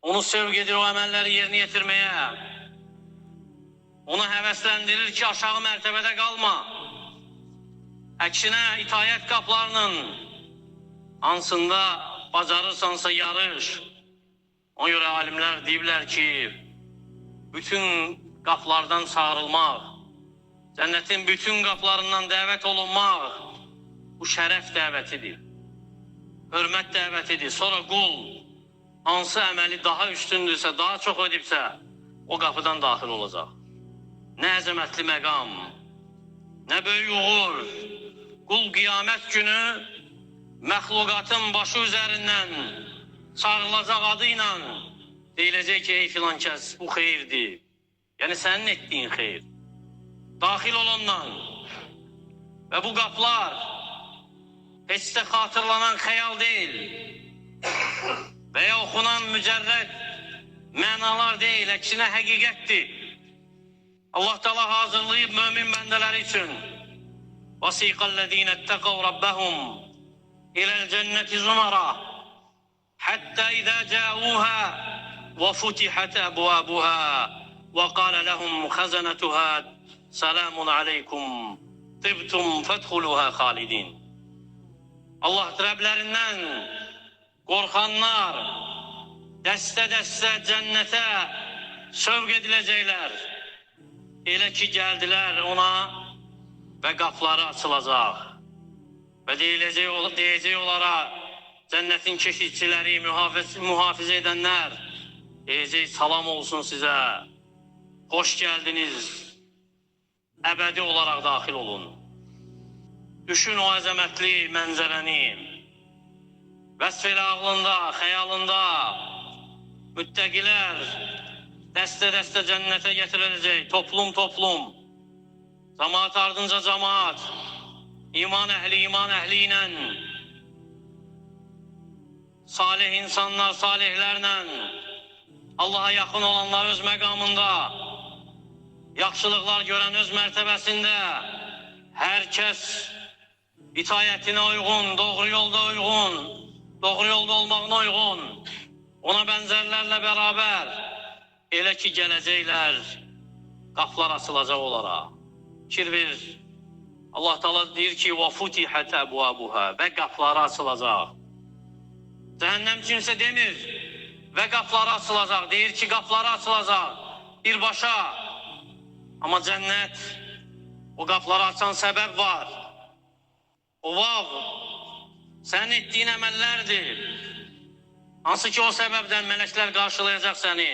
onu sevk edir o əməlləri yerinə yetirməyə. Onu həvəsləndirir ki, aşağı mərtəbədə qalma. Əksinə itayət qaplarının hansında bacarırsansa yarış. Ona görə alimlər deyiblər ki, bütün qaplardan çağırılmaq, cənnətin bütün qaplarından dəvət olunmaq bu şərəf dəvətidir, hörmət dəvətidir. Sonra qul hansı əməli daha üstündürsə, daha çox edibsə o qapıdan daxil olacaq. Nə əzəmətli məqam, nə böyük uğur. Qul qiyamət günü məxluqatın başı üzərindən çağrılacaq adı ilə deyiləcək ki, ey filan kəs, bu xeyirdir. Yəni sənin etdiyin xeyir. Daxil ol ondan. Və bu qapılar heç də xatırlanan xəyal deyil və ya oxunan mücərrəd mənalar deyil, əksinə həqiqətdir. Allah Teala hazırlayıb mömin bəndələri üçün. وَسِيقَ اتَّقَوْا رَبَّهُمْ إِلَى الْجَنَّةِ زُمَرًا حَتَّى إِذَا جَاءُوهَا وَفُتِحَتْ أَبْوَابُهَا وَقَالَ لَهُمْ خَزَنَتُهَا سَلَامٌ عَلَيْكُمْ طِبْتُمْ فَادْخُلُوهَا خَالِدِينَ. Allah Rəblərindən qorxanlar dəstə-dəstə cənnətə sövq ediləcəklər. Elə ki, gəldilər ona və qapıları açılacaq. Və deyəcək onlara cənnətin keşikçiləri, mühafizə edənlər, deyəcək salam olsun sizə, xoş gəldiniz, əbədi olaraq daxil olun. Düşün o əzəmətli mənzərəni, vəsf elə ağlında, xəyalında, müttəqilər dəstə-dəstə cənnətə gətiriləcək, toplum-toplum, cəmaat ardınca cəmaat, iman əhli ilə, salih insanlar salihlərlə, Allaha yaxın olanlar öz məqamında, yaxşılıqlar görən öz mərtəbəsində, hər kəs itayətinə uyğun, doğru yolda olmağına uyğun, ona bənzərlərlə bərabər, elə ki gələcəklər, qapılar açılacaq onlara. Fikir ver, Allah Teala deyir ki, وَفُتِحَتْ أَبْوَابُهَا və qapıları açılacaq. Cəhənnəm kimsə demir və qapıları açılacaq, deyir ki, qapıları açılacaq birbaşa. Amma cənnət, o qapıları açan səbəb var. O vaxt sənin etdiyin əməllərdir. Hansı ki, o səbəbdən mələklər qarşılayacaq səni.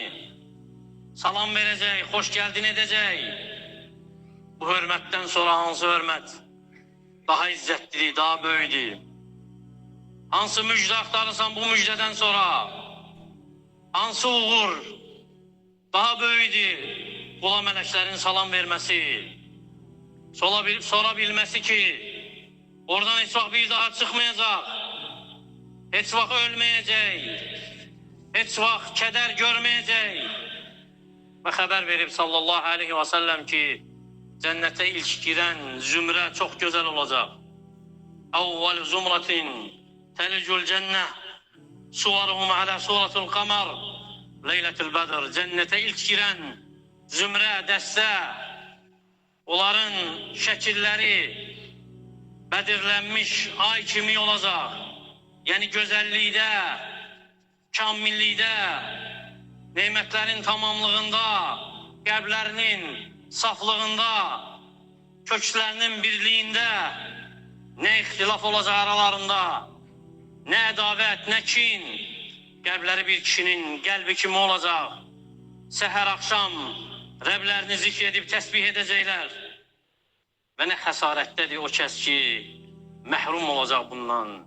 Salam verəcək, xoş gəldin edəcək. Bu hörmətdən sonra hansı hörmət daha izzətlidir, daha böyüdür? Hansı müjdə axtarırsan bu müjdədən sonra? Hansı uğur daha böyüdür? Qula mələklərin salam verməsi, sonra bilməsi ki, oradan heç vaxt bir daha çıxmayacaq, heç vaxt ölməyəcək, heç vaxt kədər görməyəcək. Və xəbər verib sallallahu aleyhi və səlləm ki, cənnətə ilk girən zümrə çox gözəl olacaq. Əvvəl zümrətin təlicül cənnə suvaruhum alə suratul qamar leylətül bədr. Cənnətə ilk girən zümrə, dəstə, onların şəkilləri bədirlənmiş ay kimi olacaq. Yəni gözəllikdə, kamillikdə, nemətlərin tamamlığında, qəlblərinin saflığında, kökslərinin birliyində, nə ixtilaf olacaq aralarında, nə ədavət, nə kin, qəlbləri bir kişinin qəlbi kimi olacaq. Səhər axşam Rəblərini zikr edib təsbih edəcəklər. Və nə xəsarətdədir o kəs ki, məhrum olacaq bundan.